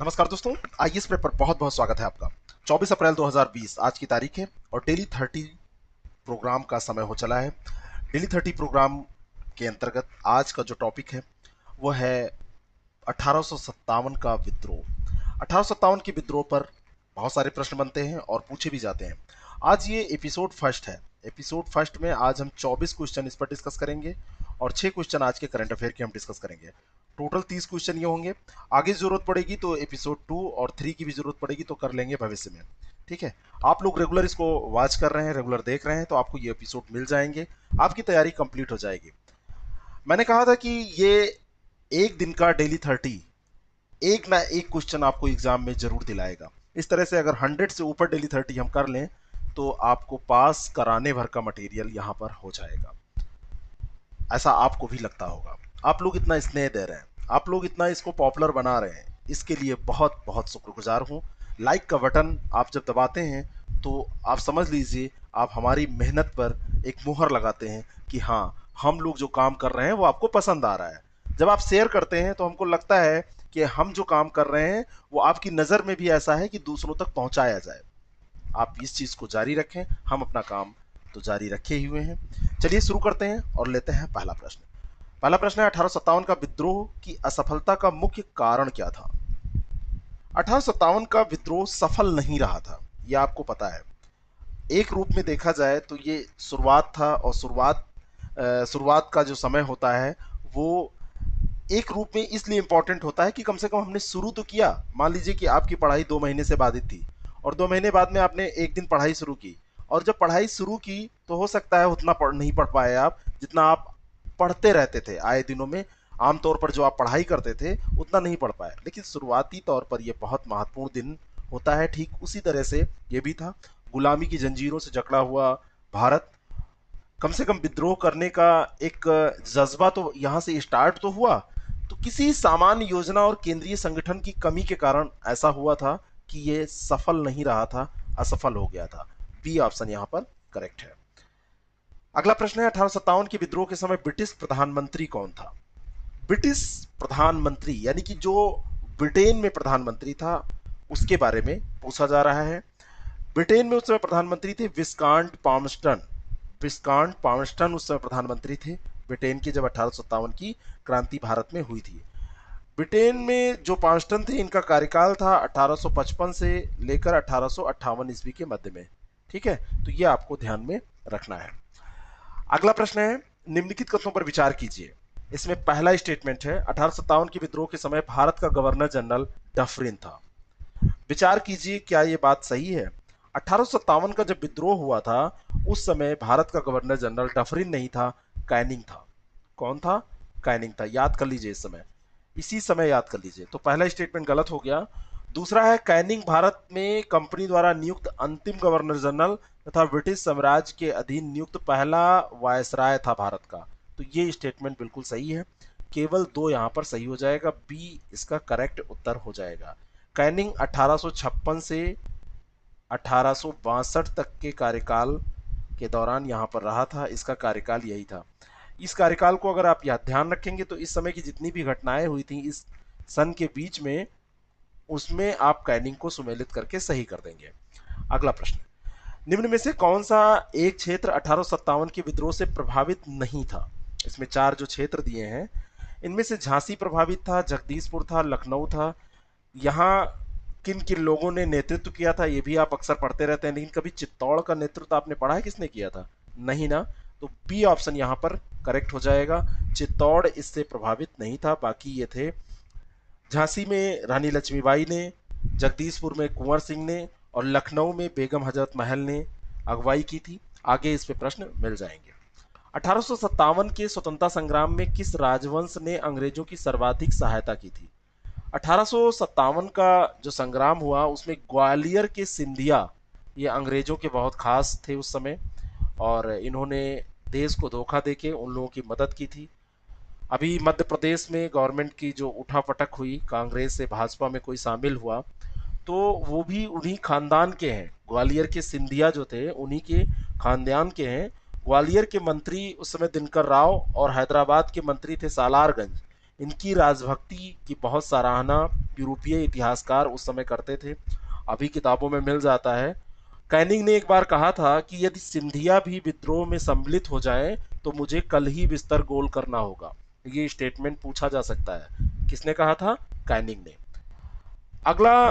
नमस्कार दोस्तों, IAS prep पर बहुत बहुत स्वागत है आपका। 24 अप्रैल 2020 आज की तारीख है और डेली 30 प्रोग्राम का समय हो चला है। डेली 30 प्रोग्राम के अंतर्गत आज का जो टॉपिक है वो है 1857 का विद्रोह। 1857 के विद्रोह पर बहुत सारे प्रश्न बनते हैं और पूछे भी जाते हैं। आज ये एपिसोड फर्स्ट है। एपिसोड फर्स्ट में आज हम 24 क्वेश्चन इस पर डिस्कस करेंगे और 6 क्वेश्चन आज के करंट अफेयर के हम डिस्कस करेंगे। टोटल 30 क्वेश्चन ये होंगे। आगे जरूरत पड़ेगी तो एपिसोड 2 और 3 की भी जरूरत पड़ेगी तो कर लेंगे भविष्य में। ठीक है, आप लोग रेगुलर इसको वॉच कर रहे हैं, रेगुलर देख रहे हैं तो आपको ये एपिसोड मिल जाएंगे, आपकी तैयारी कंप्लीट हो जाएगी। मैंने कहा था कि ये एक दिन का डेली 30 एक ना एक क्वेश्चन आपको एग्जाम में जरूर दिलाएगा। इस तरह से अगर 100 से ऊपर डेली 30 हम कर लें तो आपको पास कराने भर का मटेरियल यहां पर हो जाएगा। ऐसा आपको भी लगता होगा। आप लोग इतना स्नेह दे रहे हैं, आप लोग इतना इसको पॉपुलर बना रहे हैं, इसके लिए बहुत बहुत शुक्रगुजार हूं। लाइक का बटन आप जब दबाते हैं तो आप समझ लीजिए आप हमारी मेहनत पर एक मुहर लगाते हैं कि हाँ, हम लोग जो काम कर रहे हैं वो आपको पसंद आ रहा है। जब आप शेयर करते हैं तो हमको लगता है कि हम जो काम कर रहे हैं वो आपकी नज़र में भी ऐसा है कि दूसरों तक पहुंचाया जाए। आप इस चीज़ को जारी रखें, हम अपना काम तो जारी रखे ही हुए हैं। चलिए शुरू करते हैं और लेते हैं पहला प्रश्न। पहला प्रश्न है 1857 का विद्रोह की असफलता का मुख्य कारण क्या था। 1857 का विद्रोह सफल नहीं रहा था, यह आपको पता है। एक रूप में देखा जाए तो ये शुरुआत था और शुरुआत का जो समय होता है वो एक रूप में इसलिए इंपॉर्टेंट होता है कि कम से कम हमने शुरू तो किया। मान लीजिए कि आपकी पढ़ाई 2 महीने से बाधित थी और 2 महीने बाद में आपने एक दिन पढ़ाई शुरू की, और जब पढ़ाई शुरू की तो हो सकता है उतना नहीं पढ़ पाए आप जितना आप पढ़ते रहते थे आए दिनों में। आमतौर पर जो आप पढ़ाई करते थे उतना नहीं पढ़ पाए, लेकिन शुरुआती तौर पर यह बहुत महत्वपूर्ण दिन होता है। ठीक उसी तरह से ये भी था। गुलामी की जंजीरों से जकड़ा हुआ भारत, कम से कम विद्रोह करने का एक जज्बा तो यहाँ से स्टार्ट तो हुआ। तो किसी सामान्य योजना और केंद्रीय संगठन की कमी के कारण ऐसा हुआ था कि ये सफल नहीं रहा था, असफल हो गया था। बी ऑप्शन यहाँ पर करेक्ट है। अगला प्रश्न है 1857 के विद्रोह के समय ब्रिटिश प्रधानमंत्री कौन था। ब्रिटिश प्रधानमंत्री यानी कि जो ब्रिटेन में प्रधानमंत्री था उसके बारे में पूछा जा रहा है। ब्रिटेन में उस समय प्रधानमंत्री थे विस्कांट पामस्टन। विस्कांट पामस्टन उस समय प्रधानमंत्री थे ब्रिटेन की, जब 1857 की क्रांति भारत में हुई थी। ब्रिटेन में जो पामस्टन थे इनका कार्यकाल था 1855 से लेकर 1858 ईस्वी के मध्य में। ठीक है, तो ये आपको ध्यान में रखना है। अगला प्रश्न है निम्नलिखित कथनों पर विचार कीजिए। इसमें पहला स्टेटमेंट है 1857 के विद्रोह के समय भारत का गवर्नर जनरल डफरिन था। विचार कीजिए क्या ये बात सही है। 1857 का जब विद्रोह हुआ था उस समय भारत का गवर्नर जनरल डफरिन नहीं था, कैनिंग था। कौन था? कैनिंग था। याद कर लीजिए, इस समय इसी समय याद कर लीजिए। तो पहला स्टेटमेंट गलत हो गया। दूसरा है कैनिंग भारत में कंपनी द्वारा नियुक्त अंतिम गवर्नर जनरल तथा ब्रिटिश साम्राज्य के अधीन नियुक्त पहला वायसराय था भारत का। तो ये स्टेटमेंट बिल्कुल सही है। केवल दो यहां पर सही हो जाएगा, बी इसका करेक्ट उत्तर हो जाएगा। कैनिंग 1856 से 1862 तक के कार्यकाल के दौरान यहाँ पर रहा था, इसका कार्यकाल यही था। इस कार्यकाल को अगर आप यहाँ ध्यान रखेंगे तो इस समय की जितनी भी घटनाएं हुई थी इस सन के बीच में, उसमें आप कैनिंग को सुमेलित करके सही कर देंगे। अगला प्रश्न, निम्न में से कौन सा एक क्षेत्र 1857 के विद्रोह से प्रभावित नहीं था। इसमें चार जो क्षेत्र दिए हैं इनमें से झांसी प्रभावित था, जगदीशपुर था, लखनऊ था। यहाँ किन किन लोगों ने नेतृत्व किया था ये भी आप अक्सर पढ़ते रहते हैं, लेकिन कभी चित्तौड़ का नेतृत्व आपने पढ़ा है किसने किया था? नहीं ना। तो बी ऑप्शन यहाँ पर करेक्ट हो जाएगा। चित्तौड़ इससे प्रभावित नहीं था, बाकी ये थे झांसी में रानी लक्ष्मीबाई ने, जगदीशपुर में कुंवर सिंह ने और लखनऊ में बेगम हजरत महल ने अगुवाई की थी। आगे इस पे प्रश्न मिल जाएंगे। 1857 के स्वतंत्रता संग्राम में किस राजवंश ने अंग्रेजों की सर्वाधिक सहायता की थी। 1857 का जो संग्राम हुआ उसमें ग्वालियर के सिंधिया ये अंग्रेजों के बहुत खास थे उस समय, और इन्होंने देश को धोखा देके उन लोगों की मदद की थी। अभी मध्य प्रदेश में गवर्नमेंट की जो उठापटक हुई, कांग्रेस से भाजपा में कोई शामिल हुआ, तो वो भी उन्हीं खानदान के हैं। ग्वालियर के सिंधिया जो थे उन्हीं के खानदान के हैं। ग्वालियर के मंत्री उस समय दिनकर राव और हैदराबाद के मंत्री थे सालारगंज। इनकी राजभक्ति की बहुत सराहना यूरोपीय इतिहासकार उस समय करते थे, अभी किताबों में मिल जाता है। कैनिंग ने एक बार कहा था कि यदि सिंधिया भी विद्रोह में सम्मिलित हो जाएं तो मुझे कल ही बिस्तर गोल करना होगा। ये स्टेटमेंट पूछा जा सकता है, किसने कहा था? कैनिंग ने। अगला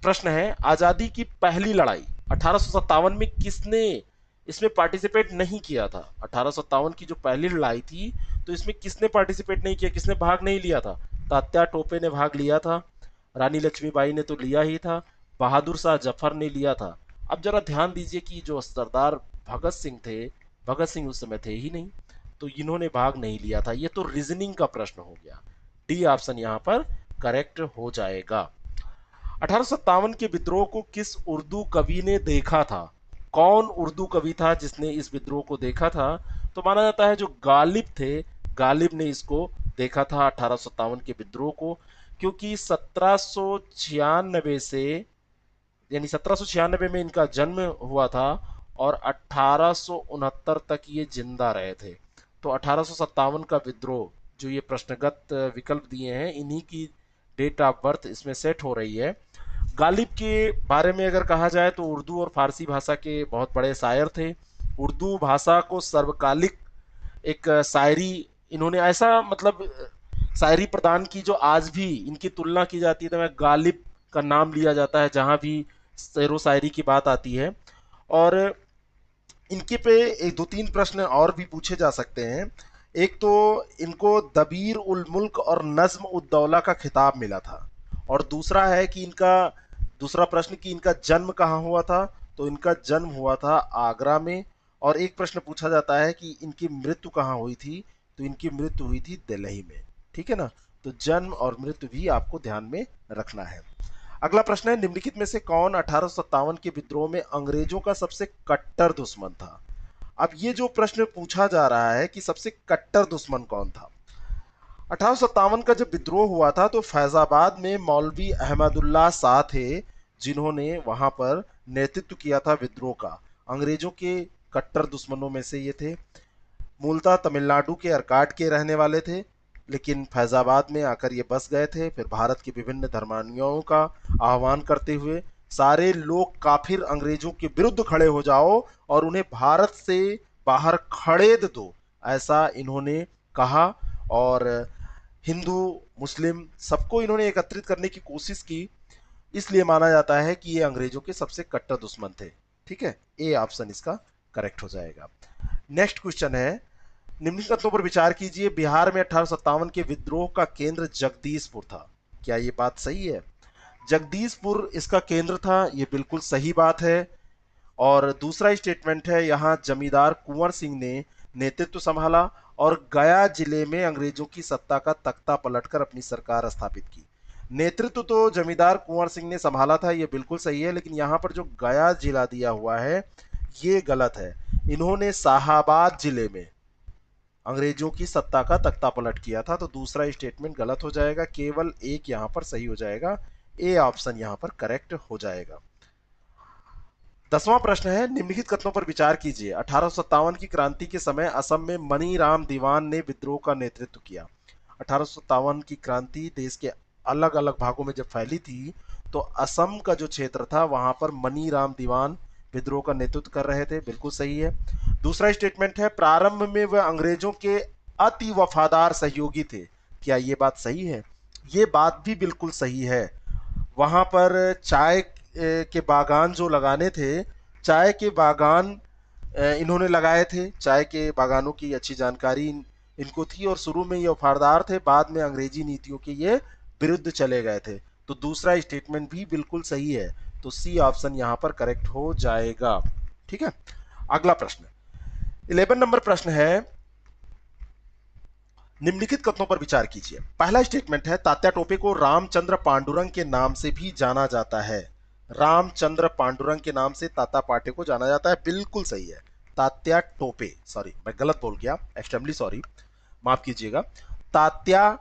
प्रश्न है, आजादी की पहली लड़ाई 1857 में किसने इसमें पार्टिसिपेट नहीं किया था? 1857 की जो पहली लड़ाई थी तो इसमें किसने पार्टिसिपेट नहीं किया, किसने भाग नहीं लिया था? तात्या टोपे ने भाग लिया था, रानी लक्ष्मीबाई ने तो लिया ही था, बहादुर शाह जफर ने लिया था। अब जरा ध्यान दीजिए कि जो सरदार भगत सिंह थे, भगत सिंह उस समय थे ही नहीं, तो इन्होंने भाग नहीं लिया था। ये तो रीजनिंग का प्रश्न हो गया, डी ऑप्शन यहां पर करेक्ट हो जाएगा। 1857 के विद्रोह को किस उर्दू कवि ने देखा था? कौन उर्दू कवि था जिसने इस विद्रोह को देखा था? तो माना जाता है जो गालिब थे, गालिब ने इसको देखा था 1857 के विद्रोह को, क्योंकि 1796 से, यानी 1796 में इनका जन्म हुआ था और 1869 तक ये जिंदा रहे थे। तो 1857 का विद्रोह, जो ये प्रश्नगत विकल्प दिए हैं, इन्हीं की डेट ऑफ बर्थ इसमें सेट हो रही है। गालिब के बारे में अगर कहा जाए तो उर्दू और फारसी भाषा के बहुत बड़े शायर थे। उर्दू भाषा को सर्वकालिक एक शायरी इन्होंने ऐसा मतलब शायरी प्रदान की जो आज भी इनकी तुलना की जाती है, तो मैं गालिब का नाम लिया जाता है जहां भी शेरो शायरी की बात आती है। और इनके पे एक दो तीन प्रश्न और भी पूछे जा सकते हैं। एक तो इनको दबीर उल मुल्क और नज्म उद्दौला का खिताब मिला था, और दूसरा है कि इनका दूसरा प्रश्न कि इनका जन्म कहाँ हुआ था, तो इनका जन्म हुआ था आगरा में। और एक प्रश्न पूछा जाता है कि इनकी मृत्यु कहाँ हुई थी, तो इनकी मृत्यु हुई थी दिल्ली में। ठीक है ना, तो जन्म और मृत्यु भी आपको ध्यान में रखना है। अगला प्रश्न है, निम्नलिखित में से कौन 1857 के विद्रोह में अंग्रेजों का सबसे कट्टर दुश्मन था? अब ये जो प्रश्न पूछा जा रहा है कि सबसे कट्टर दुश्मन कौन था, 1857 का जब विद्रोह हुआ था तो फैजाबाद में मौलवी अहमदुल्ला शाह थे, जिन्होंने वहां पर नेतृत्व किया था विद्रोह का। अंग्रेजों के कट्टर दुश्मनों में से ये थे। मूलतः तमिलनाडु के अर्काट के रहने वाले थे, लेकिन फैजाबाद में आकर ये बस गए थे। फिर भारत के विभिन्न धर्मानुयायियों का आह्वान करते हुए, सारे लोग काफिर अंग्रेजों के विरुद्ध खड़े हो जाओ और उन्हें भारत से बाहर खड़ेद दो, ऐसा इन्होंने कहा। और हिंदू मुस्लिम सबको इन्होंने एकत्रित करने की कोशिश की, इसलिए माना जाता है कि ये अंग्रेजों के सबसे कट्टर दुश्मन थे। ठीक है, ए ऑप्शन इसका करेक्ट हो जाएगा। नेक्स्ट क्वेश्चन है, निम्नलिखित तथ्यों पर विचार कीजिए। बिहार में 1857 के विद्रोह का केंद्र जगदीशपुर था, क्या ये बात सही है? जगदीशपुर इसका केंद्र था, ये बिल्कुल सही बात है। और दूसरा स्टेटमेंट है, यहाँ जमींदार कुंवर सिंह ने नेतृत्व संभाला और गया जिले में अंग्रेजों की सत्ता का तख्ता पलटकर अपनी सरकार स्थापित की। नेतृत्व तो जमींदार कुंवर सिंह ने संभाला था, ये बिल्कुल सही है, लेकिन यहाँ पर जो गया जिला दिया हुआ है ये गलत है। इन्होंने शाहाबाद जिले में अंग्रेजों की सत्ता का तख्ता पलट किया था, तो दूसरा स्टेटमेंट गलत हो जाएगा, केवल एक यहां पर सही हो जाएगा। ए ऑप्शन यहां पर करेक्ट हो जाएगा। 10वां प्रश्न है, निम्नलिखित कथनों पर विचार कीजिए। 1857 की क्रांति के समय असम में मनीराम दीवान ने विद्रोह का नेतृत्व किया। 1857 की क्रांति देश के अलग अलग भागों में जब फैली थी, तो असम का जो क्षेत्र था वहां पर मनीराम दीवान विद्रोह का नेतृत्व कर रहे थे, बिल्कुल सही है। दूसरा स्टेटमेंट है, प्रारंभ में वह अंग्रेजों के अति वफादार सहयोगी थे, क्या ये बात सही है? ये बात भी बिल्कुल सही है। वहां पर चाय के बागान जो लगाने थे, चाय के बागान इन्होंने लगाए थे, चाय के बागानों की अच्छी जानकारी इनको थी, और शुरू में ये वफादार थे, बाद में अंग्रेजी नीतियों के ये विरुद्ध चले गए थे। तो दूसरा स्टेटमेंट भी बिल्कुल सही है, तो सी ऑप्शन यहां पर करेक्ट हो जाएगा। ठीक है, अगला प्रश्न 11 नंबर प्रश्न है, निम्नलिखित कथनों पर विचार कीजिए। पहला स्टेटमेंट है, तात्या टोपे को रामचंद्र पांडुरंग के नाम से भी जाना जाता है। रामचंद्र पांडुरंग के नाम से तात्या पाटे को जाना जाता है, बिल्कुल सही है। तात्या टोपे, सॉरी मैं गलत बोल गया, एक्सट्रीमली सॉरी, माफ कीजिएगा। तात्या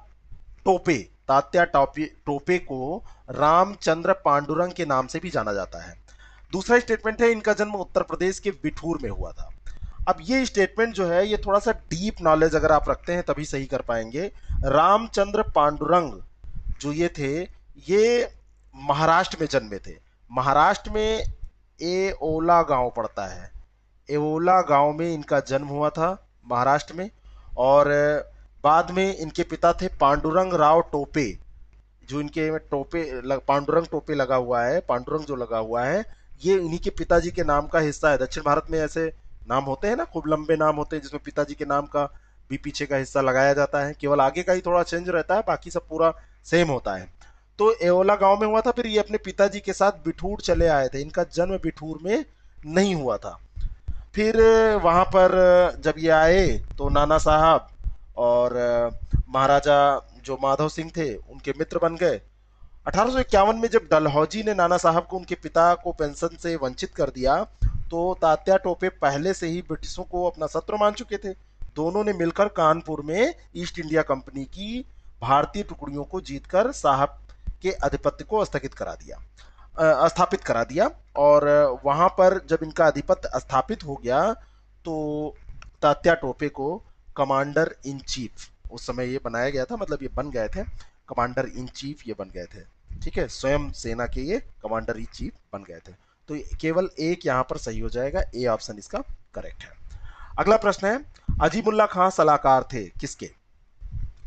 टोपे, तात्या टोपे को रामचंद्र पांडुरंग के नाम से भी जाना जाता है। दूसरा स्टेटमेंट है, इनका जन्म उत्तर प्रदेश के बिठूर में हुआ था। अब ये स्टेटमेंट जो है ये थोड़ा सा डीप नॉलेज अगर आप रखते हैं तभी सही कर पाएंगे। रामचंद्र पांडुरंग जो ये थे, ये महाराष्ट्र में जन्मे थे। महाराष्ट्र में एओला गांव पड़ता है, एओला गांव में इनका जन्म हुआ था महाराष्ट्र में। और बाद में इनके पिता थे पांडुरंग राव टोपे, जो इनके में पांडुरंग टोपे लगा हुआ है, पांडुरंग जो लगा हुआ है ये इन्हीं के पिताजी के नाम का हिस्सा है। दक्षिण भारत में ऐसे नाम होते हैं ना, खूब लंबे नाम होते हैं जिसमें पिताजी के नाम का भी पीछे का हिस्सा लगाया जाता है, केवल आगे का ही थोड़ा चेंज रहता है, बाकी सब पूरा सेम होता है। तो एओला गांव में हुआ था, फिर ये अपने पिताजी के साथ बिठूर चले आए थे। इनका जन्म बिठूर में नहीं हुआ था। फिर वहां पर जब ये आए तो नाना साहब और महाराजा जो माधव सिंह थे उनके मित्र बन गए। 1851 में जब डलहौजी ने नाना साहब को उनके पिता को पेंशन से वंचित कर दिया, तो तात्या टोपे पहले से ही ब्रिटिशों को अपना शत्रु मान चुके थे। दोनों ने मिलकर कानपुर में ईस्ट इंडिया कंपनी की भारतीय टुकड़ियों को जीतकर साहब के आधिपत्य को स्थापित करा दिया। और वहां पर जब इनका आधिपत्य स्थापित हो गया तो तात्या टोपे को कमांडर इन चीफ उस समय ये बनाया गया था, मतलब ये बन गए थे कमांडर इन चीफ, ये बन गए थे। ठीक है, स्वयं सेना के ये कमांडर इन चीफ बन गए थे। तो केवल एक यहां पर सही हो जाएगा, ए ऑप्शन इसका करेक्ट है। अगला प्रश्न है, अजीमुल्ला खां सलाहकार थे किसके?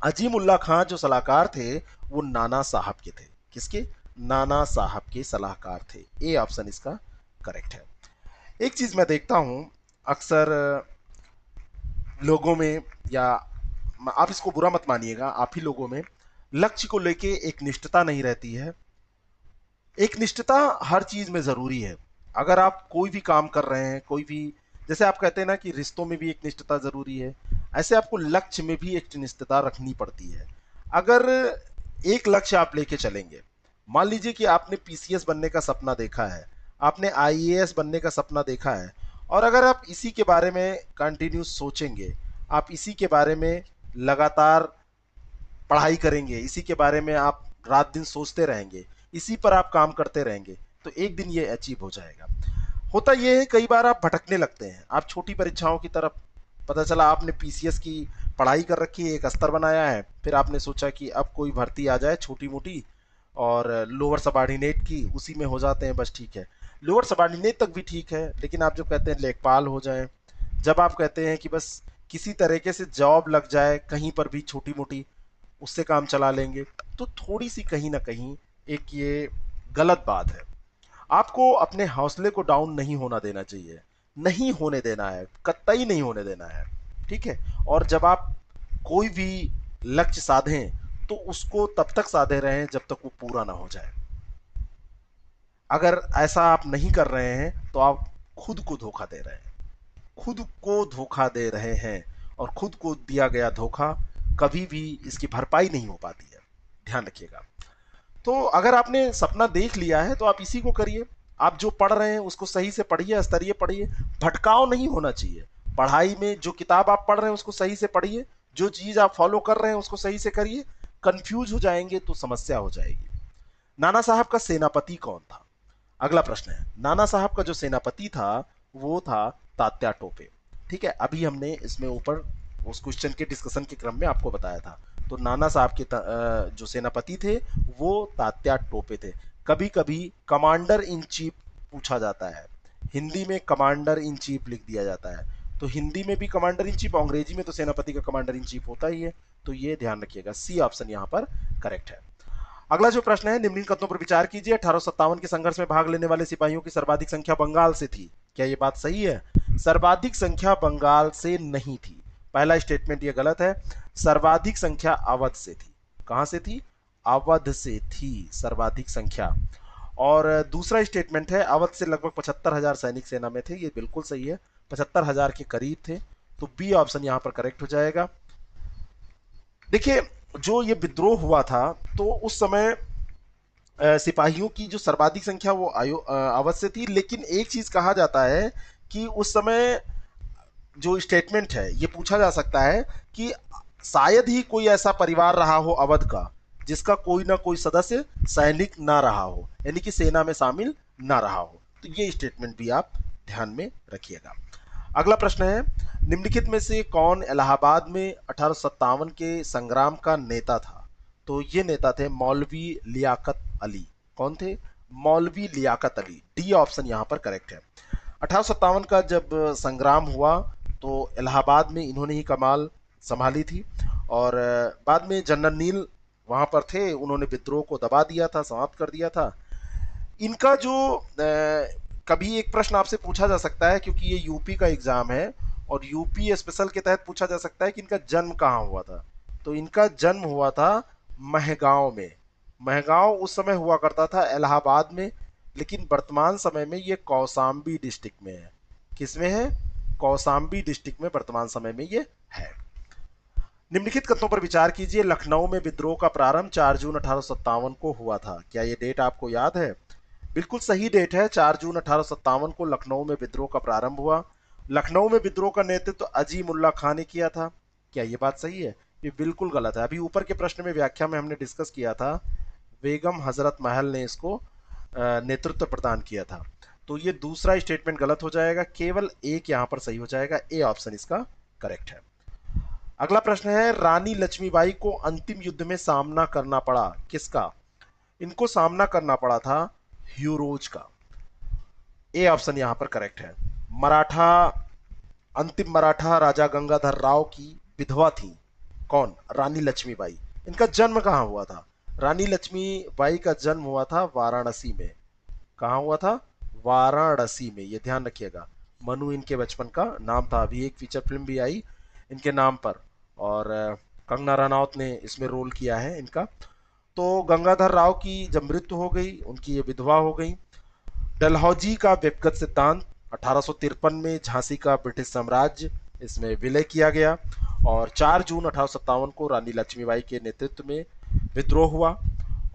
अजीमुल्ला खां जो सलाहकार थे वो नाना साहब के थे। किसके? नाना साहब के सलाहकार थे। ए ऑप्शन इसका करेक्ट है। एक चीज मैं देखता हूं अक्सर लोगों में, या आप इसको बुरा मत मानिएगा, आप ही लोगों में लक्ष्य को लेके एक निष्ठता नहीं रहती है। एक निष्ठता हर चीज में जरूरी है। अगर आप कोई भी काम कर रहे हैं, कोई भी, जैसे आप कहते हैं ना कि रिश्तों में भी एक निष्ठता जरूरी है, ऐसे आपको लक्ष्य में भी एक निष्ठता रखनी पड़ती है। अगर एक लक्ष्य आप लेके चलेंगे, मान लीजिए कि आपने पीसीएस बनने का सपना देखा है, आपने आईएएस बनने का सपना देखा है, और अगर आप इसी के बारे में कंटिन्यू सोचेंगे, आप इसी के बारे में लगातार पढ़ाई करेंगे, इसी के बारे में आप रात दिन सोचते रहेंगे, इसी पर आप काम करते रहेंगे, तो एक दिन ये अचीव हो जाएगा। होता यह है कई बार आप भटकने लगते हैं, आप छोटी परीक्षाओं की तरफ, पता चला आपने पीसीएस की पढ़ाई कर रखी है, एक स्तर बनाया है, फिर आपने सोचा कि अब कोई भर्ती आ जाए छोटी मोटी, और लोअर सबॉर्डिनेट की उसी में हो जाते हैं, बस ठीक है। लोअर सबॉर्डिनेट तक भी ठीक है, लेकिन आप जब कहते हैं लेखपाल हो जाए, जब आप कहते हैं कि बस किसी तरीके से जॉब लग जाए कहीं पर भी छोटी मोटी, उससे काम चला लेंगे, तो थोड़ी सी कहीं ना कहीं एक ये गलत बात है। आपको अपने हौसले को डाउन नहीं होना देना चाहिए, नहीं होने देना है, कतई नहीं होने देना है। ठीक है, और जब आप कोई भी लक्ष्य साधें तो उसको तब तक साधे रहें जब तक वो पूरा ना हो जाए। अगर ऐसा आप नहीं कर रहे हैं तो आप खुद को धोखा दे रहे हैं, खुद को धोखा दे रहे हैं, और खुद को दिया गया धोखा कभी भी इसकी भरपाई नहीं हो पाती है, ध्यान रखिएगा। तो अगर आपने सपना देख लिया है तो आप इसी को करिए। आप जो पढ़ रहे हैं उसको सही से पढ़िए, स्तरीय पढ़िए, भटकाव नहीं होना चाहिए। पढ़ाई में जो किताब आप पढ़ रहे हैं उसको सही से पढ़िए, जो चीज आप फॉलो कर रहे हैं उसको सही से करिए। कंफ्यूज हो जाएंगे तो समस्या हो जाएगी। नाना साहब का सेनापति कौन था? अगला प्रश्न है, नाना साहब का जो सेनापति था वो था तात्या टोपे। ठीक है, अभी हमने इसमें ऊपर उस क्वेश्चन के डिस्कशन के क्रम में आपको बताया था। तो नाना साहब के जो सेनापति थे वो तात्या टोपे थे। कभी कभी कमांडर इन चीफ पूछा जाता है, हिंदी में कमांडर इन चीफ लिख दिया जाता है, तो हिंदी में भी कमांडर इन चीफ, अंग्रेजी में तो सेनापति का कमांडर इन चीफ होता ही है। तो ये ध्यान रखिएगा, सी ऑप्शन यहाँ पर करेक्ट है। अगला जो प्रश्न है, निम्नलिखित कथनों पर विचार कीजिए। 1857 के संघर्ष में भाग लेने वाले सिपाहियों की सर्वाधिक संख्या बंगाल से थी, क्या ये बात सही है? सर्वाधिक संख्या बंगाल से नहीं थी, पहला स्टेटमेंट ये गलत है। सर्वाधिक संख्या अवध से थी। कहां से थी? अवध से थी सर्वाधिक संख्या। और दूसरा स्टेटमेंट है अवध से लगभग 75,000 सैनिक सेना में थे, ये बिल्कुल सही है, 75,000 के करीब थे। तो बी ऑप्शन यहां पर करेक्ट हो जाएगा। देखिए, जो ये विद्रोह हुआ था तो उस समय सिपाहियों की जो सर्वाधिक संख्या वो अवध से थी, लेकिन एक चीज कहा जाता है कि उस समय जो स्टेटमेंट है ये पूछा जा सकता है कि शायद ही कोई ऐसा परिवार रहा हो अवध का जिसका कोई ना कोई सदस्य सैनिक ना रहा हो, यानी कि सेना में शामिल ना रहा हो। तो ये स्टेटमेंट भी आप ध्यान में रखिएगा। अगला प्रश्न है, निम्नलिखित में से कौन इलाहाबाद में 1857 के संग्राम का नेता था? तो ये नेता थे मौलवी लियाकत अली। कौन थे? मौलवी लियाकत अली। डी ऑप्शन यहाँ पर करेक्ट है। 1857 का जब संग्राम हुआ तो इलाहाबाद में इन्होंने ही कमान संभाली थी, और बाद में जनरल नील वहां पर थे, उन्होंने विद्रोह को दबा दिया था, समाप्त कर दिया था। इनका जो कभी एक प्रश्न आपसे पूछा जा सकता है, क्योंकि ये यूपी का एग्जाम है और यूपी स्पेशल के तहत पूछा जा सकता है कि इनका जन्म कहाँ हुआ था। तो इनका जन्म हुआ था महगांव में। महगांव उस समय हुआ करता था इलाहाबाद में, लेकिन वर्तमान समय में ये कौसाम्बी डिस्ट्रिक्ट में है। किसमें है? कौसाम्बी डिस्ट्रिक्ट में वर्तमान समय में ये है। निम्नलिखित कथनों पर विचार कीजिए। लखनऊ में विद्रोह का प्रारंभ 4 जून 1857 को हुआ था। क्या ये डेट आपको याद है? बिल्कुल सही डेट है। 4 जून 1857 को लखनऊ में विद्रोह का प्रारंभ हुआ। लखनऊ में विद्रोह का नेतृत्व अजीम उल्ला खां ने किया था। क्या ये बात सही है? ये बिल्कुल गलत है। अभी ऊपर के प्रश्न में व्याख्या में हमने डिस्कस किया था, बेगम हजरत महल ने इसको नेतृत्व प्रदान किया था। तो ये दूसरा स्टेटमेंट गलत हो जाएगा, केवल एक यहां पर सही हो जाएगा। ए ऑप्शन इसका करेक्ट है। अगला प्रश्न है, रानी लक्ष्मीबाई को अंतिम युद्ध में सामना करना पड़ा किसका? इनको सामना करना पड़ा था ह्यूरोज का। ए ऑप्शन यहां पर करेक्ट है। मराठा अंतिम मराठा राजा गंगाधर राव की विधवा थी। कौन? रानी लक्ष्मीबाई। इनका जन्म कहां हुआ था? रानी लक्ष्मीबाई का जन्म हुआ था वाराणसी में। कहां हुआ था? वाराणसी में। ये ध्यान रखिएगा। मनु इनके बचपन का नाम था। अभी एक फीचर फिल्म भी आई इनके नाम पर, और कंगना रनौत ने इसमें रोल किया है इनका। तो गंगाधर राव की जब मृत्यु हो गई, उनकी ये विधवा हो गई। डलहौजी का व्यक्तिगत सिद्धांत 1853 में झांसी का ब्रिटिश साम्राज्य, इसमें विलय किया गया। और 4 जून 1857 को रानी लक्ष्मीबाई के नेतृत्व में विद्रोह हुआ,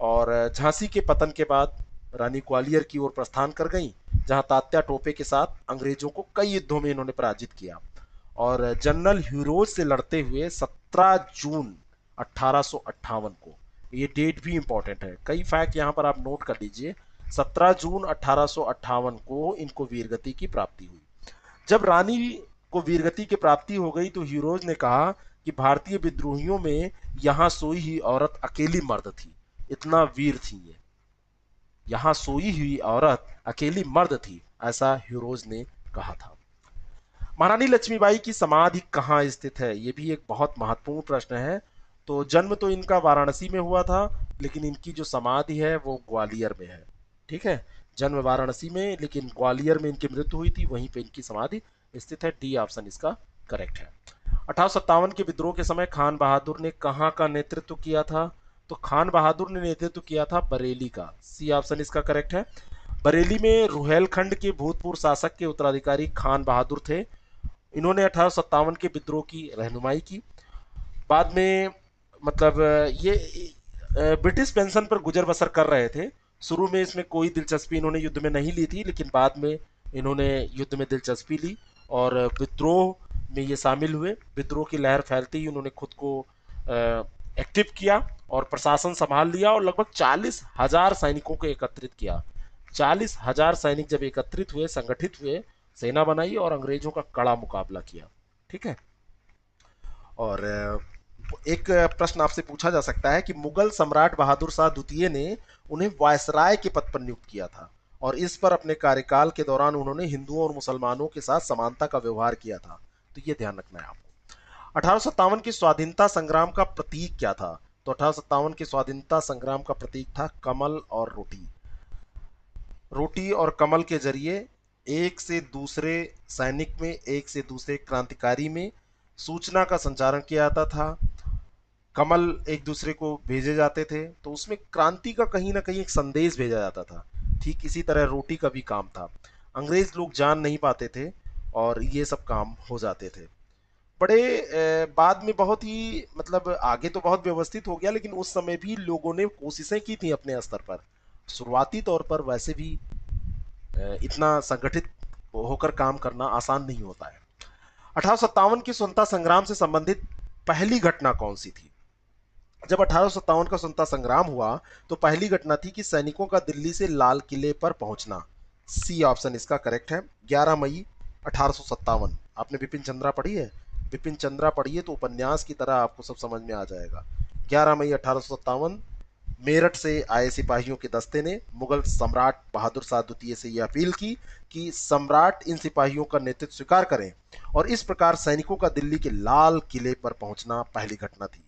और झांसी के पतन के बाद रानी ग्वालियर की ओर प्रस्थान कर गई, जहां तात्या टोपे के साथ अंग्रेजों को कई युद्धों में इन्होंने पराजित किया। और जनरल ह्यूरोज से लड़ते हुए 17 जून 1858 को, ये डेट भी इंपॉर्टेंट है, कई फैक्ट यहां पर आप नोट कर लीजिए। 17 जून 1858 को इनको वीरगति की प्राप्ति हुई। जब रानी को वीरगति की प्राप्ति हो गई तो ह्यूरोज ने कहा कि भारतीय विद्रोहियों में यहां सोई ही औरत अकेली मर्द थी, इतना वीर थी ये। यहां सोई हुई औरत अकेली मर्द थी, ऐसा ह्यूरोज ने कहा था। महारानी लक्ष्मीबाई की समाधि कहाँ स्थित है? ये भी एक बहुत महत्वपूर्ण प्रश्न है। तो जन्म तो इनका वाराणसी में हुआ था, लेकिन इनकी जो समाधि है वो ग्वालियर में है। ठीक है, जन्म वाराणसी में, लेकिन ग्वालियर में इनकी मृत्यु हुई थी, वहीं पे इनकी समाधि स्थित है। डी ऑप्शन इसका करेक्ट है। 1857 के विद्रोह के समय खान बहादुर ने कहाँ का नेतृत्व किया था? तो खान बहादुर ने नेतृत्व किया था बरेली का। सी ऑप्शन इसका करेक्ट है। बरेली में रुहेलखंड के भूतपूर्व शासक के उत्तराधिकारी खान बहादुर थे। इन्होंने 1857 के विद्रोह की रहनुमाई की। बाद में मतलब ये ब्रिटिश पेंशन पर गुजर बसर कर रहे थे। शुरू में इसमें कोई दिलचस्पी इन्होंने युद्ध में नहीं ली थी, लेकिन बाद में इन्होंने युद्ध में दिलचस्पी ली और विद्रोह में ये शामिल हुए। विद्रोह की लहर फैलते ही उन्होंने खुद को एक्टिव किया और प्रशासन संभाल लिया, और लगभग 40,000 सैनिकों को एकत्रित किया। 40,000 सैनिक जब एकत्रित हुए, संगठित हुए, सेना बनाई और अंग्रेजों का कड़ा मुकाबला किया। ठीक है। और एक प्रश्न आपसे पूछा जा सकता है कि मुगल सम्राट बहादुर शाह द्वितीय ने उन्हें वायसराय के पद पर नियुक्त किया था, और इस पर अपने कार्यकाल के दौरान उन्होंने हिंदुओं और मुसलमानों के साथ समानता का व्यवहार किया था। तो ये ध्यान रखना है आपको। 1857 के स्वाधीनता संग्राम का प्रतीक क्या था? तो 1857 के स्वाधीनता संग्राम का प्रतीक था कमल और रोटी। रोटी और कमल के जरिए एक से दूसरे सैनिक में, एक से दूसरे क्रांतिकारी में सूचना का संचारण किया जाता था। कमल एक दूसरे को भेजे जाते थे, तो उसमें क्रांति का कहीं ना कहीं एक संदेश भेजा जाता था। ठीक इसी तरह रोटी का भी काम था। अंग्रेज लोग जान नहीं पाते थे और ये सब काम हो जाते थे। बड़े बाद में बहुत ही मतलब आगे तो बहुत व्यवस्थित हो गया, लेकिन उस समय भी लोगों ने कोशिशें की थी अपने स्तर पर। शुरुआती तौर पर वैसे भी इतना संगठित होकर काम करना आसान नहीं होता है। 1857 की स्वतंत्रता संग्राम से संबंधित पहली घटना कौन सी थी? जब 1857 का स्वतंत्रता संग्राम हुआ तो पहली घटना थी कि सैनिकों का दिल्ली से लाल किले पर पहुंचना। सी ऑप्शन इसका करेक्ट है। 11 मई 1857। आपने बिपिन चंद्रा पढ़ी है? बिपिन चंद्रा पढ़िए तो उपन्यास की तरह आपको सब समझ में आ जाएगा। 11 मई 1857 मेरठ से आए सिपाहियों के दस्ते ने मुगल सम्राट बहादुर शाह द्वितीय से यह अपील की कि सम्राट इन सिपाहियों का नेतृत्व स्वीकार करें, और इस प्रकार सैनिकों का दिल्ली के लाल किले पर पहुंचना पहली घटना थी।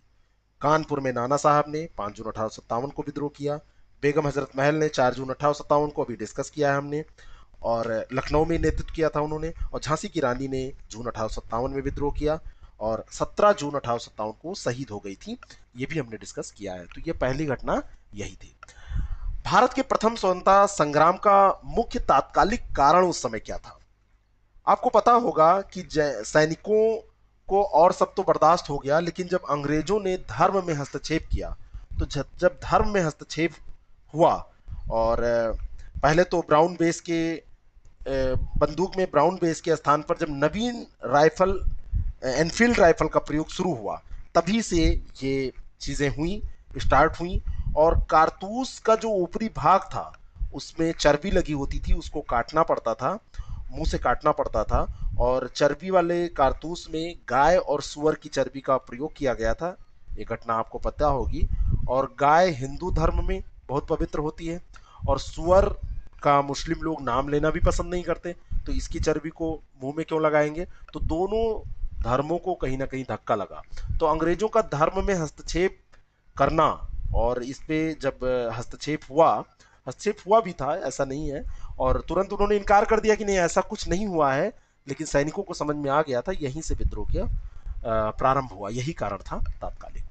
कानपुर में नाना साहब ने 5 जून 1857 को विद्रोह किया। बेगम हजरत महल ने 4 जून 1857 को अभी डिस्कस किया है हमने, और लखनऊ में नेतृत्व किया था उन्होंने, और झांसी की रानी ने जून 1857 में विद्रोह किया और 17 जून 1857 को शहीद हो गई थी। ये भी हमने डिस्कस किया है। तो ये पहली घटना यही थी। भारत के प्रथम स्वतंत्रता संग्राम का मुख्य तात्कालिक कारण उस समय क्या था? आपको पता होगा कि सैनिकों को और सब तो बर्दाश्त हो गया, लेकिन जब अंग्रेजों ने धर्म में हस्तक्षेप किया, तो जब धर्म में हस्तक्षेप हुआ, और पहले तो ब्राउन बेस के बंदूक में ब्राउन बेस के स्थान पर जब नवीन राइफल एनफील्ड राइफल का प्रयोग शुरू हुआ, तभी से ये चीज़ें हुई, स्टार्ट हुई। और कारतूस का जो ऊपरी भाग था उसमें चर्बी लगी होती थी, उसको काटना पड़ता था, मुंह से काटना पड़ता था, और चर्बी वाले कारतूस में गाय और सुअर की चर्बी का प्रयोग किया गया था। ये घटना आपको पता होगी। और गाय हिंदू धर्म में बहुत पवित्र होती है, और सुअर का मुस्लिम लोग नाम लेना भी पसंद नहीं करते, तो इसकी चर्बी को मुंह में क्यों लगाएंगे? तो दोनों धर्मों को कहीं ना कहीं धक्का लगा। तो अंग्रेजों का धर्म में हस्तक्षेप करना, और इस पे जब हस्तक्षेप हुआ भी था, ऐसा नहीं है, और तुरंत उन्होंने इनकार कर दिया कि नहीं ऐसा कुछ नहीं हुआ है, लेकिन सैनिकों को समझ में आ गया था, यहीं से विद्रोह किया प्रारंभ हुआ, यही कारण था तात्कालिक।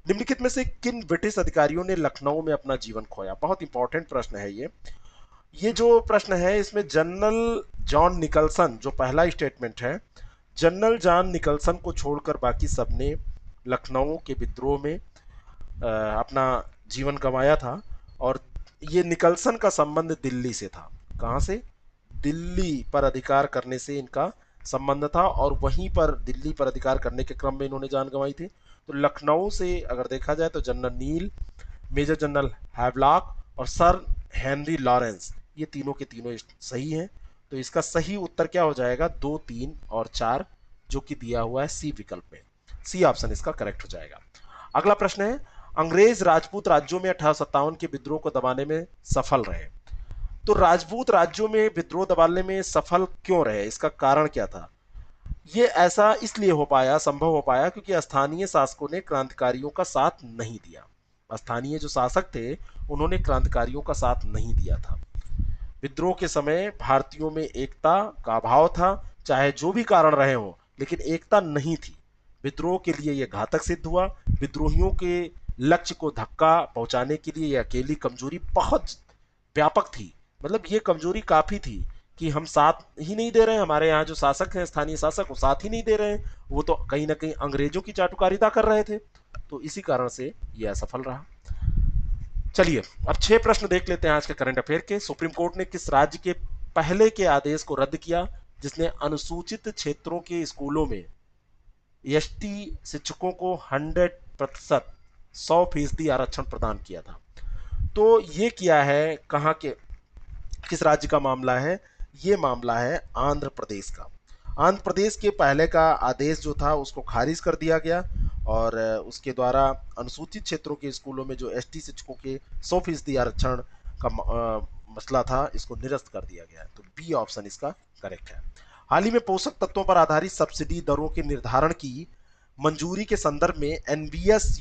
निम्नलिखित में से किन ब्रिटिश अधिकारियों ने लखनऊ में अपना जीवन खोया? बहुत इंपॉर्टेंट प्रश्न है ये जो प्रश्न है इसमें जनरल जॉन निकलसन, जो पहला स्टेटमेंट है, जनरल जॉन निकलसन को छोड़कर बाकी सबने लखनऊ के विद्रोह में अपना जीवन गंवाया था। और ये निकलसन का संबंध दिल्ली से था। कहाँ से? दिल्ली पर अधिकार करने से इनका संबंध था, और वहीं पर दिल्ली पर अधिकार करने के क्रम में इन्होंने जान गंवाई थी। तो लखनऊ से अगर देखा जाए तो जनरल नील, मेजर जनरल हैवलॉक और सर हेनरी लॉरेंस, ये तीनों के तीनों सही हैं। तो इसका सही उत्तर क्या हो जाएगा? 2, 3 और 4, जो कि दिया हुआ है सी विकल्प में। सी ऑप्शन इसका करेक्ट हो जाएगा। अगला प्रश्न है, अंग्रेज राजपूत राज्यों में 1857 के विद्रोह को दबाने में सफल रहे। तो राजपूत राज्यों में विद्रोह दबाने में सफल क्यों रहे? इसका कारण क्या था? ये ऐसा इसलिए संभव हो पाया क्योंकि स्थानीय शासकों ने क्रांतिकारियों का साथ नहीं दिया। स्थानीय जो शासक थे उन्होंने क्रांतिकारियों का साथ नहीं दिया था। विद्रोह के समय भारतीयों में एकता का अभाव था, चाहे जो भी कारण रहे हों, लेकिन एकता नहीं थी। विद्रोह के लिए यह घातक सिद्ध हुआ। विद्रोहियों के लक्ष्य को धक्का पहुंचाने के लिए यह अकेली कमजोरी बहुत व्यापक थी। मतलब ये कमजोरी काफी थी कि हम साथ ही नहीं दे रहे हैं, हमारे यहाँ जो शासक हैं, स्थानीय शासक, वो साथ ही नहीं दे रहे हैं, वो तो कहीं ना कहीं अंग्रेजों की चाटुकारिता कर रहे थे। तो इसी कारण से यह असफल रहा। चलिए अब 6 प्रश्न देख लेते हैं आज के करंट अफेयर के। सुप्रीम कोर्ट ने किस राज्य के पहले के आदेश को रद्द किया जिसने अनुसूचित क्षेत्रों के स्कूलों में एसटी शिक्षकों को 100%, 100% आरक्षण प्रदान किया था? तो ये किया है कहाँ के, किस राज्य का मामला है? ये मामला है आंध्र प्रदेश का। आंध्र प्रदेश के पहले का आदेश जो था उसको खारिज कर दिया गया, और उसके द्वारा अनुसूचित क्षेत्रों के स्कूलों में जो एसटी शिक्षकों के 100% आरक्षण का मसला था, इसको निरस्त कर दिया गया है। तो बी ऑप्शन इसका करेक्ट है। हाल ही में पोषक तत्वों पर आधारित सब्सिडी दरों के निर्धारण की मंजूरी के संदर्भ में एनबीएस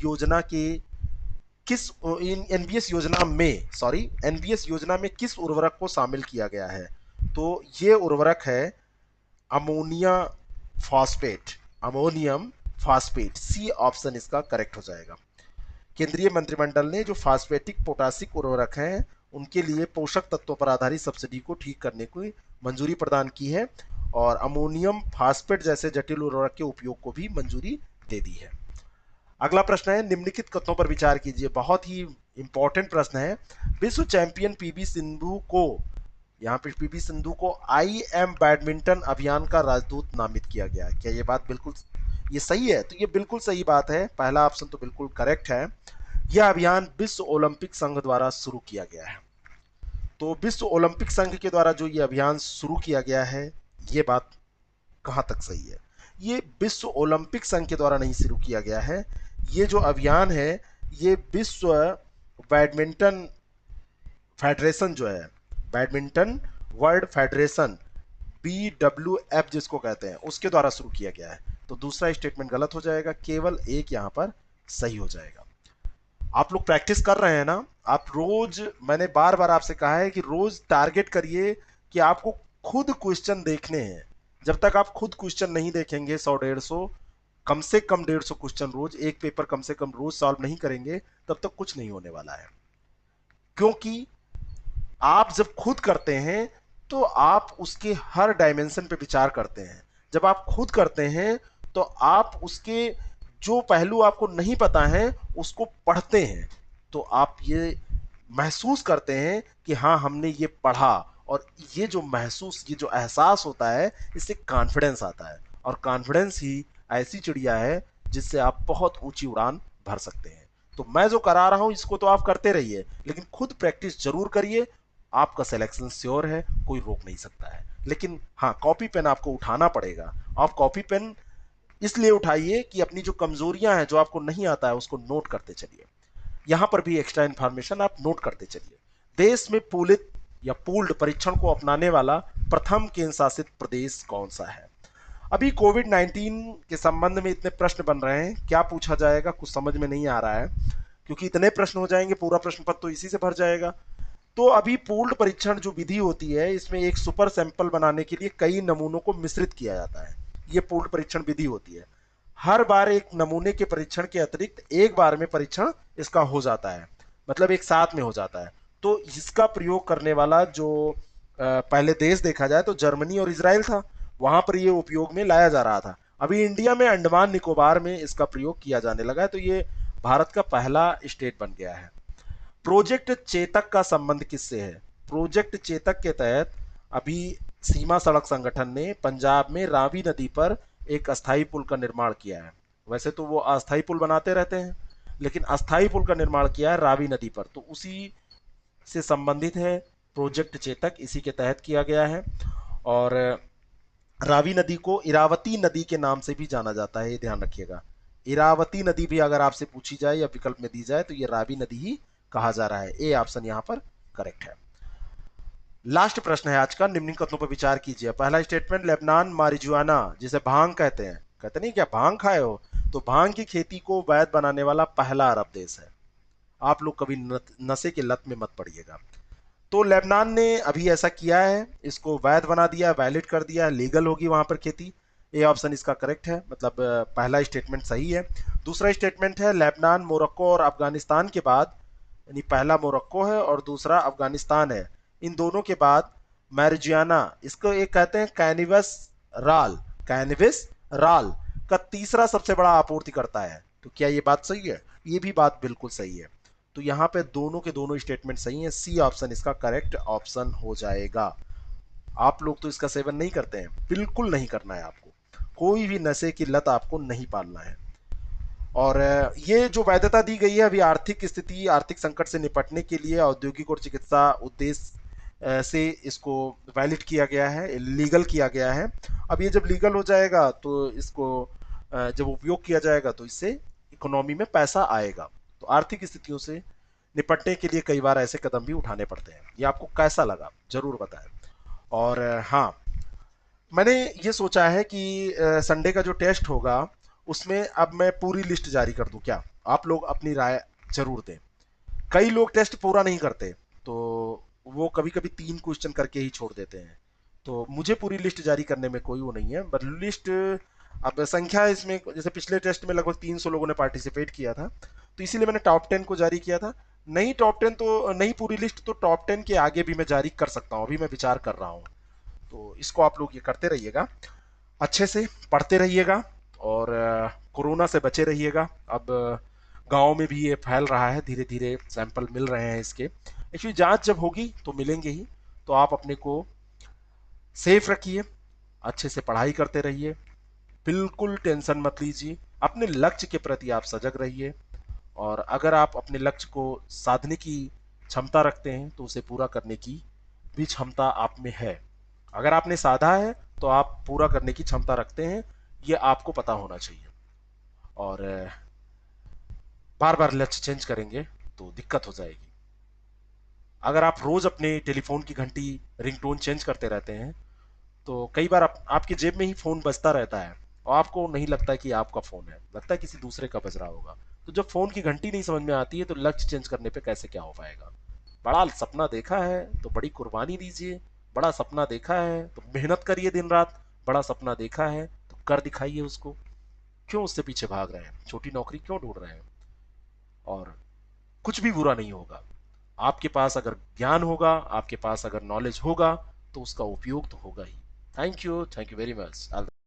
योजना में किस उर्वरक को शामिल किया गया है? तो ये उर्वरक है अमोनियम फास्फेट। सी ऑप्शन इसका करेक्ट हो जाएगा। केंद्रीय मंत्रिमंडल ने जो फास्फेटिक पोटासिक उर्वरक हैं उनके लिए पोषक तत्वों पर आधारित सब्सिडी को ठीक करने की मंजूरी प्रदान की है, और अमोनियम फास्फेट जैसे जटिल उर्वरक के उपयोग को भी मंजूरी दे दी है। अगला प्रश्न है, निम्नलिखित कथनों पर विचार कीजिए। बहुत ही इंपॉर्टेंट प्रश्न है। विश्व चैंपियन पीवी सिंधु को, यहाँ पे पीवी सिंधु को आई एम बैडमिंटन अभियान का राजदूत नामित किया गया है। क्या ये बात बिल्कुल ये सही है? तो ये बिल्कुल सही बात है। पहला ऑप्शन तो बिल्कुल करेक्ट है। यह अभियान विश्व ओलंपिक संघ द्वारा शुरू किया गया है। तो विश्व ओलंपिक संघ के द्वारा जो ये अभियान शुरू किया गया है, ये बात कहां तक सही है। ये विश्व ओलंपिक संघ के द्वारा नहीं शुरू किया गया है। ये जो अभियान है ये विश्व बैडमिंटन फेडरेशन जो है, बैडमिंटन वर्ल्ड फेडरेशन, BWF जिसको कहते हैं, उसके द्वारा शुरू किया गया है। तो दूसरा स्टेटमेंट गलत हो जाएगा, केवल एक यहां पर सही हो जाएगा। आप लोग प्रैक्टिस कर रहे हैं ना, आप रोज, मैंने बार बार आपसे कहा है कि रोज टारगेट करिए कि आपको खुद क्वेश्चन देखने हैं। जब तक आप खुद क्वेश्चन नहीं देखेंगे 100-150, कम से कम 150 क्वेश्चन रोज, एक पेपर कम से कम रोज सॉल्व नहीं करेंगे, तब तक कुछ नहीं होने वाला है। क्योंकि आप जब खुद करते हैं तो आप उसके हर डायमेंशन पे विचार करते हैं। जब आप खुद करते हैं तो आप उसके जो पहलू आपको नहीं पता है उसको पढ़ते हैं, तो आप ये महसूस करते हैं कि हाँ हमने ये पढ़ा, और ये जो महसूस, ये जो एहसास होता है, इससे कॉन्फिडेंस आता है, और कॉन्फिडेंस ही ऐसी चिड़िया है जिससे आप बहुत ऊंची उड़ान भर सकते हैं। तो मैं जो करा रहा हूं इसको तो आप करते रहिए, लेकिन खुद प्रैक्टिस जरूर करिए। आपका सिलेक्शन श्योर है, कोई रोक नहीं सकता है। लेकिन हाँ, कॉपी पेन आपको उठाना पड़ेगा। आप कॉपी पेन इसलिए उठाइए कि अपनी जो कमजोरियां हैं, जो आपको नहीं आता है, उसको नोट करते चलिए। यहां पर भी एक्स्ट्रा इंफॉर्मेशन आप नोट करते चलिए। देश में पूलित या पूल्ड परीक्षण को अपनाने वाला प्रथम केंद्र शासित प्रदेश कौन सा है। अभी कोविड-19 के संबंध में इतने प्रश्न बन रहे हैं, क्या पूछा जाएगा कुछ समझ में नहीं आ रहा है, क्योंकि इतने प्रश्न हो जाएंगे, पूरा प्रश्न पत्र तो इसी से भर जाएगा। तो अभी पूल्ड परीक्षण जो विधि होती है, इसमें एक सुपर सैंपल बनाने के लिए कई नमूनों को मिश्रित किया जाता है। ये पूल्ड परीक्षण विधि होती है। हर बार एक नमूने के परीक्षण के अतिरिक्त एक बार में परीक्षण इसका हो जाता है, मतलब एक साथ में हो जाता है। तो इसका प्रयोग करने वाला जो पहले देश देखा जाए तो जर्मनी और इजराइल था, वहां पर ये उपयोग में लाया जा रहा था। अभी इंडिया में अंडमान निकोबार में इसका प्रयोग किया जाने लगा है, तो ये भारत का पहला स्टेट बन गया है। प्रोजेक्ट चेतक का संबंध किससे है। प्रोजेक्ट चेतक के तहत अभी सीमा सड़क संगठन ने पंजाब में रावी नदी पर एक अस्थाई पुल का निर्माण किया है। वैसे तो वो अस्थाई पुल बनाते रहते हैं, लेकिन अस्थाई पुल का निर्माण किया है रावी नदी पर, तो उसी से संबंधित है प्रोजेक्ट चेतक, इसी के तहत किया गया है। और रावी नदी को इरावती नदी के नाम से भी जाना जाता है, ये ध्यान रखिएगा। इरावती नदी भी अगर आपसे पूछी जाए या विकल्प में दी जाए तो ये रावी नदी ही कहा जा रहा है। ए ऑप्शन यहां पर करेक्ट है। लास्ट प्रश्न है आज का, निम्नलिखित कथनों पर विचार कीजिए। पहला स्टेटमेंट, लेबनान मारिजुआना जिसे भांग कहते हैं, कहते नहीं क्या भांग खाए हो, तो भांग की खेती को वैध बनाने वाला पहला अरब देश है। आप लोग कभी नशे के लत में मत पड़िएगा। तो लेबनान ने अभी ऐसा किया है, इसको वैध बना दिया, वैलिड कर दिया, लीगल होगी वहां पर खेती। ए ऑप्शन इसका करेक्ट है, मतलब पहला स्टेटमेंट सही है। दूसरा स्टेटमेंट है, लेबनान, मोरक्को और अफगानिस्तान के बाद, यानी पहला मोरक्को है और दूसरा अफगानिस्तान है, इन दोनों के बाद मैरिजियाना, इसको एक कहते हैं कैनिवस राल, कैनिवस राल का तीसरा सबसे बड़ा आपूर्ति करता है। तो क्या ये बात सही है? ये भी बात बिल्कुल सही है। तो यहां पे दोनों के दोनों स्टेटमेंट सही हैं। सी ऑप्शन इसका करेक्ट ऑप्शन हो जाएगा। आप लोग तो इसका सेवन नहीं करते हैं, बिल्कुल नहीं करना है आपको, कोई भी नशे की लत आपको नहीं पालना है। और ये जो वैधता दी गई है अभी आर्थिक स्थिति, आर्थिक संकट से निपटने के लिए औद्योगिक और चिकित्सा उद्देश्य से इसको वैलिड किया गया है, लीगल किया गया है। अब ये जब लीगल हो जाएगा तो इसको जब उपयोग किया जाएगा तो इससे इकोनॉमी में पैसा आएगा। तो आर्थिक स्थितियों से निपटने के लिए कई बार ऐसे कदम भी उठाने पड़ते हैं। ये आपको कैसा लगा जरूर बताएं। और हाँ, मैंने ये सोचा है कि संडे का जो टेस्ट होगा उसमें अब मैं पूरी लिस्ट जारी कर दूं क्या, आप लोग अपनी राय जरूर दें। कई लोग टेस्ट पूरा नहीं करते, तो वो कभी कभी 3 क्वेश्चन करके ही छोड़ देते हैं। तो मुझे पूरी लिस्ट जारी करने में कोई वो नहीं है, बट लिस्ट अब संख्या इसमें, जैसे पिछले टेस्ट में लगभग 300 लोगों ने पार्टिसिपेट किया था, तो इसीलिए मैंने टॉप 10 को जारी किया था। नहीं टॉप 10 तो नहीं पूरी लिस्ट, तो टॉप 10 के आगे भी मैं जारी कर सकता हूँ, अभी मैं विचार कर रहा हूँ। तो इसको आप लोग ये करते रहिएगा, अच्छे से पढ़ते रहिएगा, और कोरोना से बचे रहिएगा। अब गांव में भी ये फैल रहा है, धीरे धीरे सैंपल मिल रहे हैं इसके। एक्चुअली जांच जब होगी तो मिलेंगे ही, तो आप अपने को सेफ रखिए, अच्छे से पढ़ाई करते रहिए, बिल्कुल टेंशन मत लीजिए, अपने लक्ष्य के प्रति आप सजग रहिए। और अगर आप अपने लक्ष्य को साधने की क्षमता रखते हैं तो उसे पूरा करने की भी क्षमता आप में है। अगर आपने साधा है तो आप पूरा करने की क्षमता रखते हैं, ये आपको पता होना चाहिए। और बार बार लक्ष्य चेंज करेंगे तो दिक्कत हो जाएगी। अगर आप रोज अपने टेलीफोन की घंटी, रिंगटोन चेंज करते रहते हैं तो कई बार आपकी जेब में ही फोन बजता रहता है और आपको नहीं लगता कि आपका फोन है, लगता है किसी दूसरे का बज रहा होगा। तो जब फोन की घंटी नहीं समझ में आती है तो लक्ष्य चेंज करने पे कैसे क्या हो पाएगा। बड़ा सपना देखा है तो बड़ी कुर्बानी दीजिए, बड़ा सपना देखा है तो मेहनत करिए दिन रात, बड़ा सपना देखा है तो कर दिखाइए उसको। क्यों उससे पीछे भाग रहे हैं, छोटी नौकरी क्यों ढूंढ रहे हैं। और कुछ भी बुरा नहीं होगा, आपके पास अगर ज्ञान होगा, आपके पास अगर नॉलेज होगा तो उसका उपयोग तो होगा ही। Thank you very much.